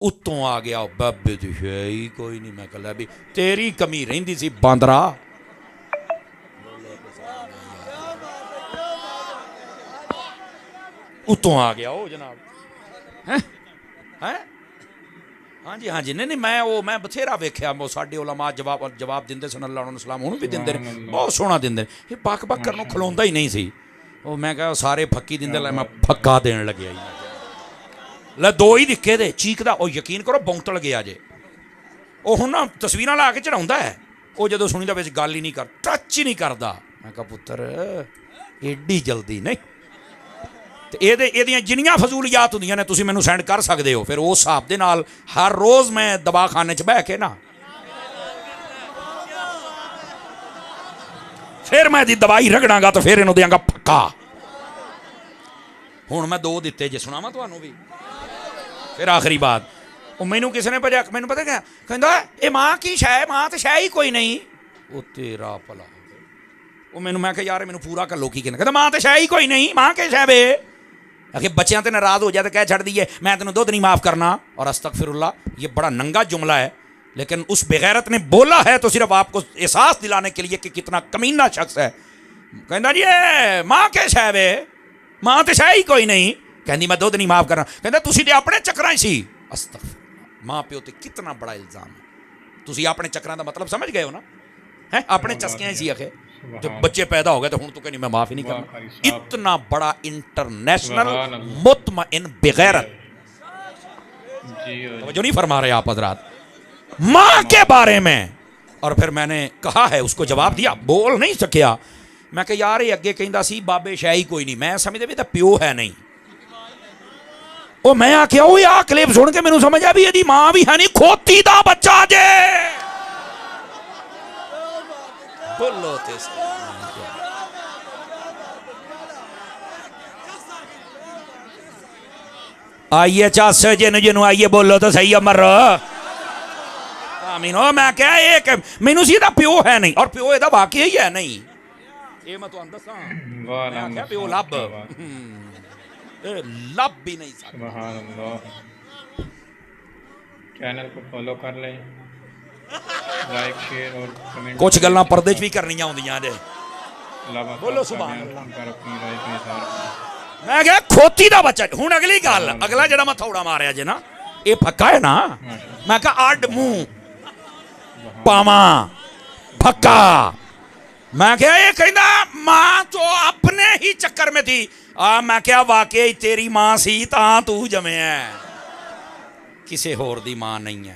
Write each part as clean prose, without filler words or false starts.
اتوں آ گیا بابے تو ہے ہی کوئی نہیں. میں کہا بھی تیری کمی رہندی سی باندرا. اتوں آ گیا وہ جناب. ہاں جی ہاں جی. نہیں میں بتھیرا ویکھیا وہ ساڈے علماء جواب دیندے سن اللہ علیہ وسلم ہن بھی دیندے نے بہت سوہنا دیندے. یہ بک بک کرنوں کھلوندا ہی نہیں سی. وہ میں کہا سارے پھکی دیندے میں پھکا دین لگیا. لے دو ہی دکھے دے چیکدا. وہ یقین کرو بونتل گیا جے. وہ ہن نا تصویراں لا کے چڑھاوندا ہے. وہ جدوں سنیدا وچ گل ہی نہیں کر ٹچ ہی نہیں کردا. میں کہا پتر ایڈی جلدی نہیں. یہ جنیاں فضولیات ہوندیاں نے تسی مینوں سینڈ کر سکدے ہو. پھر اس حساب دے نال ہر روز میں دوا خانے چ بہ کے نا پھر میں دی دوائی رگڑاں گا تو پھر اینوں دیاں گا پھکا. ہن میں دو دتے جے سناواں تانوں بھی. پھر آخری بات وہ مینوں کسی نے بھجا. مینوں پتہ کیا کہندا اے ماں کی شے ماں تے شے ہی کوئی نہیں. وہ تیرا پلا وہ مینوں میں کہ یار مینوں پورا کر لو کی کہندا ماں تے شے ہی کوئی نہیں. ماں کے شے وے کہ بچیاں تے ناراض ہو جائے تو کہہ چھڑ دیے میں تینوں دودھ نہیں معاف کرنا. اور استغفر اللہ یہ بڑا ننگا جملہ ہے لیکن اس بغیرت نے بولا ہے تو صرف آپ کو احساس دلانے کے لیے کہ کتنا کمینہ شخص ہے. کہندا جی ماں کے شے وے ماں تے شے ہی کوئی نہیں. کہندی میں دودھ نہیں معاف کرنا. کہندا تسی تے اپنے چکراں سی. استغفر اللہ. ماں پیو تے کتنا بڑا الزام ہے. تسی اپنے چکراں دا مطلب سمجھ گئے ہو نا. ہیں اپنے چسکیاں سی آخے جب بچے پیدا ہو گئے تو ہوں تو کہ نہیں میں معاف ہی نہیں کرنا. اتنا بڑا انٹرنیشنل مطمئن بغیرت. توجہ نہیں فرما رہے آپ حضرات ماں کے بارے میں. اور پھر میں نے کہا ہے اس کو جواب دیا بول نہیں سکیا. میں کہ یار یہ اگے کہندا سی بابے شے ہی کوئی نہیں. میں سمجھدے بھی تے پیو ہے نہیں. وہ میں آخیا وہ آ کلپ سن کے مینوں سمجھ آ بھی یہ ماں بھی ہے نہیں کھوتی دا بچہ جے. بولو تے آئیے چاس جنوں آئیے بولو تو صحیح امر آمین. ہو میں کہا ایک مینوں سی دا پیو ہے نہیں اور پیو دا واقعی ہی ہے نہیں. یہ میں تو اندساں میں آخیا پیو لب لب بھی نہیں سکتا. سبحان اللہ. چینل کو فالو کر لیں لائک شیئر اور کمنٹ. کچھ گلاں پردے چ بھی کرنیاں ہوندیاں نے. بولو سبحان اللہ. میں کہا کھوتی دا بچہ. ہوں اگلی گل اگلا جڑا میں تھوڑا ماریا جے نا یہ پھکا ہے نا. میں کہا اڈ منہ پاواں پھکا. میں کہا یہ کہندا ماں تو اپنے ہی چکر میں تھی. میں کہا واقعی تیری ماں سی تاں تو جمے ہے کسے ہور دی ماں نہیں ہے.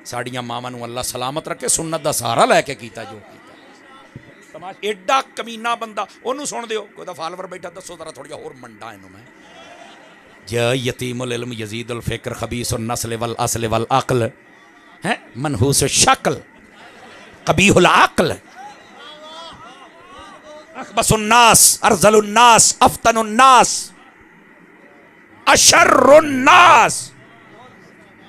ساڑیاں ماواں نوں اللہ سلامت رکھے سنت دا سہارا لے کے کیتا جو کیتا. ایڈا کمینہ بندہ انہوں سن دیو. کوئی دا فالور بیٹھا دسو ذرا تھوڑی اور منڈا اینوں میں. یا یتیم العلم یزید الفکر خبیث النسل والاصل والعقل ہیں منحوس الشکل قبیح العقل اخبث الناس ارذل الناس افتن الناس اشر الناس.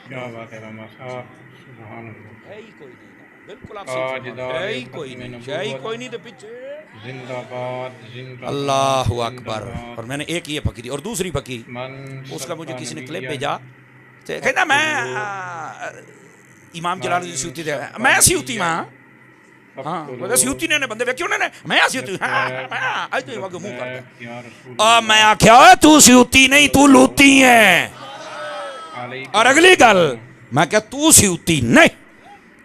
کیا بات ہے راما صاحب. سبحان اللہ. ہے ہی کوئی نہیں. بالکل آپ ہے ہی کوئی نہیں. ہے ہی کوئی نہیں تو پیچھے زندہ باد زندہ باد اللہ اکبر. اور میں نے ایک یہ پھکی دی اور دوسری پھکی اس کا مجھے کسی نے کلپ بھیجا کہنا میں امام جلال الدین سیوطی دے میں سیوطی ماں. ہاں سیوطی نے بندے ویکھے انہوں نے میں سیوطی منہ کرتا. میں آخیا تو سیوطی نہیں تو لوتی ہے. اور اگلی گل میں کہ تو سیوطی نہیں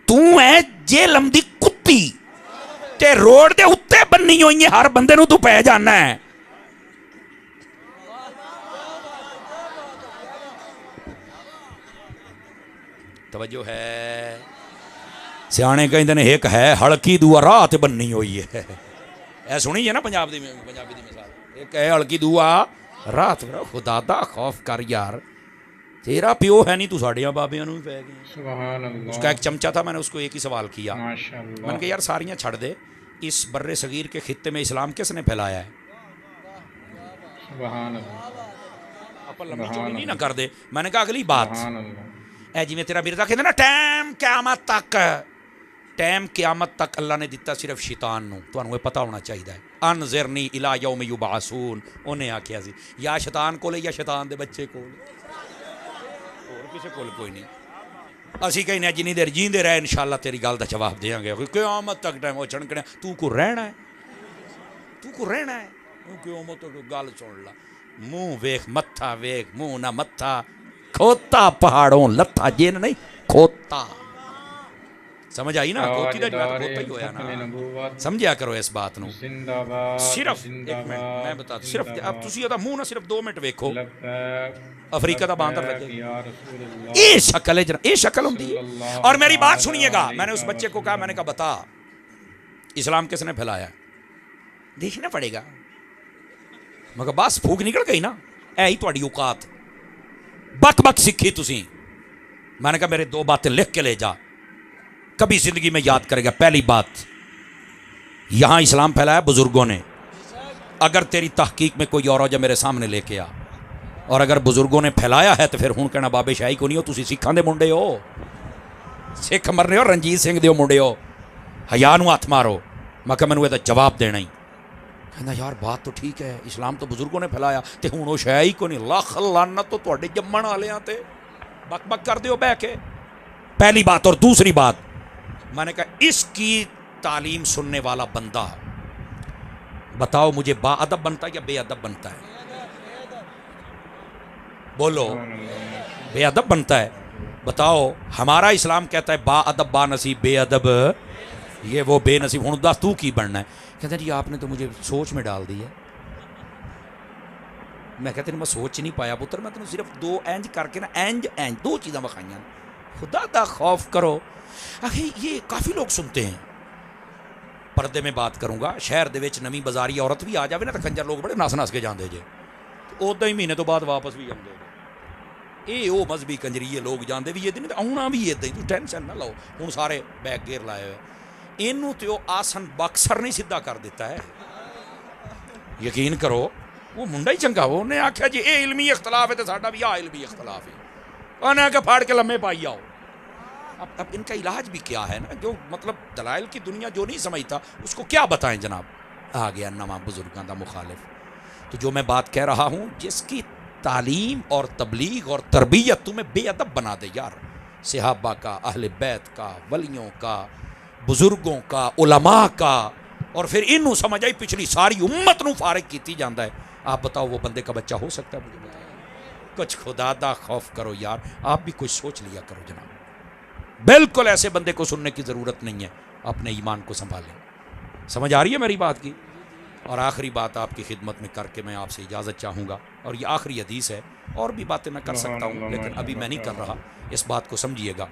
تو ہے جیلم دی کتی تے روڈ دے اتے بننی ہوئی ہر بندے نو تو پہ جانا ہے. توجہ ہے. سیانے کہندے نے ایک ہے ہلکی دعا راہ تے بننی ہوئی ہے. اے سنی ہے نا پنجابی دی مثال. ایک ہے ہلکی دعا راہ تے. خدا دا خوف کر یار تیرا پیو ہے نہیں تو ساڑیاں بابیاں نو بھی پہ گئی. سبحان اللہ. اس کا ایک چمچہ تھا میں نے اس کو ایک ہی سوال کیا. ماشاءاللہ. میں نے کہا یار ساریاں چھڑ دے اس بر صغیر کے خطے میں اسلام کس نے پھیلایا ہے. سبحان اللہ. اپن لمبی چوڑی نہیں نہ کر دے. میں نے کہا اگلی بات سبحان اللہ. اے جی میں تیرا مرزا کہتے نا ٹائم قیامت تک اللہ نے دیتا صرف شیطان نو. تانوں یہ پتہ ہونا چاہیے. انذرنی الی یوم یبعثون انہیں آکھیا سی یا شیطان کولے یا شیطان دے بچے کولے. ਕਿਸੇ ਕੋਲ ਕੋਈ ਨਹੀਂ। ਅਸੀਂ ਕਹਿੰਦੇ ਜਿੰਨੀ ਦੇਰ ਜੀਂਦੇ ਰਹੇ ਇਨਸ਼ਾਅੱਲਾ ਤੇਰੀ ਗੱਲ ਦਾ ਜਵਾਬ ਦੇਵਾਂਗੇ, ਕਿਆਮਤ ਤੱਕ ਟਾਈਮ ਉਹ ਛਣਕਣਾ ਤੂੰ ਕੋ ਰਹਿਣਾ ਹੈ, ਤੂੰ ਕੋ ਰਹਿਣਾ ਹੈ, ਤੂੰ ਕਿਆਮਤ ਤੱਕ ਗੱਲ ਸੁਣ ਲਾ, منہ ویخ متھا ویخ منہ نہ متھا کھوتا پہاڑوں لتھا جن نہیں کھوتا. سمجھ آئی نا؟ کھوتی دا جواب کھوتا ہی ہویا نا. سمجھیا کرو اس بات نو. صرف ایک منٹ میں بتا دوں، صرف اب تسی دا منہ نہ صرف 2 منٹ ویکھو، افریقہ دا باندر لگے یہ شکل ہے جناب، یہ شکل ہوندی ہے. اور میری بات سنیے گا، میں نے اس بچے کو کہا، میں نے کہا بتا اسلام کس نے پھیلایا؟ دیکھنا پڑے گا. مگر بس پھوک نکل گئی نا، اے ہی تہاڈی اوقات، بک بک سیکھی تسی. میں نے کہا میرے 2 باتیں لکھ کے لے جا، کبھی زندگی میں یاد کرے گا. پہلی بات، یہاں اسلام پھیلایا بزرگوں نے، اگر تیری تحقیق میں کوئی اور ہو جا میرے سامنے لے کے آ. اور اگر بزرگوں نے پھیلایا ہے تو پھر ہوں کہنا بابے شاہی کو نہیں ہو، تسی سکھاں دے منڈے ہو، سکھ مرنے ہو، رنجیت سنگھ دے منڈے ہو، حیا نو ہاتھ مارو. میں کہا مینوں یہ جواب دینا ہی. کہنا یار بات تو ٹھیک ہے، اسلام تو بزرگوں نے پھیلایا تے ہوں وہ شے ہی کو نہیں. لاکھ لعنت تو تواڈے جمن والیاں تے بک بک کر دیو بہ کے. پہلی بات. اور دوسری بات، میں نے کہا اس کی تعلیم سننے والا بندہ بتاؤ مجھے با ادب بنتا ہے یا بے ادب بنتا ہے؟ بولو، بے ادب بنتا ہے. بتاؤ ہمارا اسلام کہتا ہے با ادب با نصیب، بے ادب یہ وہ بے نصیب. ہوں دس تو کی بننا ہے؟ کہتے ہیں جی آپ نے تو مجھے سوچ میں ڈال دی ہے. میں کہتے ہیں میں سوچ نہیں پایا پتر، میں تینوں صرف 2 اینج کر کے نا، اینج 2 چیزاں بخائیاں. خدا دا خوف کرو. آخر یہ کافی لوگ سنتے ہیں. پردے میں بات کروں گا، شہر دے وچ نمی بازاری عورت بھی آ جاوے نا تو کنجر لوگ بڑے نس نس کے جاندے جے، ادا ہی مہینے تو بعد واپس بھی جاندے. یہ وہ مذہبی کنجریے لوگ جاندے بھی یہ نہیں، آنا بھی ادا ہی. تو ٹینشن نہ لو. ہوں سارے بیک گیئر لائے ہوئے، اینوں تے آسن باکسر نہیں سیدھا کر دیتا ہے. یقین کرو وہ منڈا ہی چنگا، وہ انہیں آکھیا جی اے علمی اختلاف ہے تو ساڈا بھی آ علمی اختلاف ہے. انہیں آکھیا پھاڑ کے لمحے پائی آؤ. اب ان کا علاج بھی کیا ہے نا، جو مطلب دلائل کی دنیا جو نہیں سمجھتا اس کو کیا بتائیں جناب. آ گیا نواں بزرگاں دا مخالف. تو جو میں بات کہہ رہا ہوں، جس کی تعلیم اور تبلیغ اور تربیت تمہیں بے ادب بنا دے یار، صحابہ کا، اہل بیت کا، ولیوں کا، بزرگوں کا، علماء کا، اور پھر انہوں سمجھ آئی پچھلی ساری امت نو فارغ کیتی جاندہ ہے. آپ بتاؤ وہ بندے کا بچہ ہو سکتا ہے؟ مجھے بتائیں. کچھ خدا دا خوف کرو یار، آپ بھی کچھ سوچ لیا کرو جناب. بالکل ایسے بندے کو سننے کی ضرورت نہیں ہے. اپنے ایمان کو سنبھالیں. سمجھ آ رہی ہے میری بات کی؟ اور آخری بات آپ کی خدمت میں کر کے میں آپ سے اجازت چاہوں گا، اور یہ آخری حدیث ہے. اور بھی باتیں میں کر سکتا ہوں لیکن ابھی میں نہیں کر رہا. اس بات کو سمجھیے گا.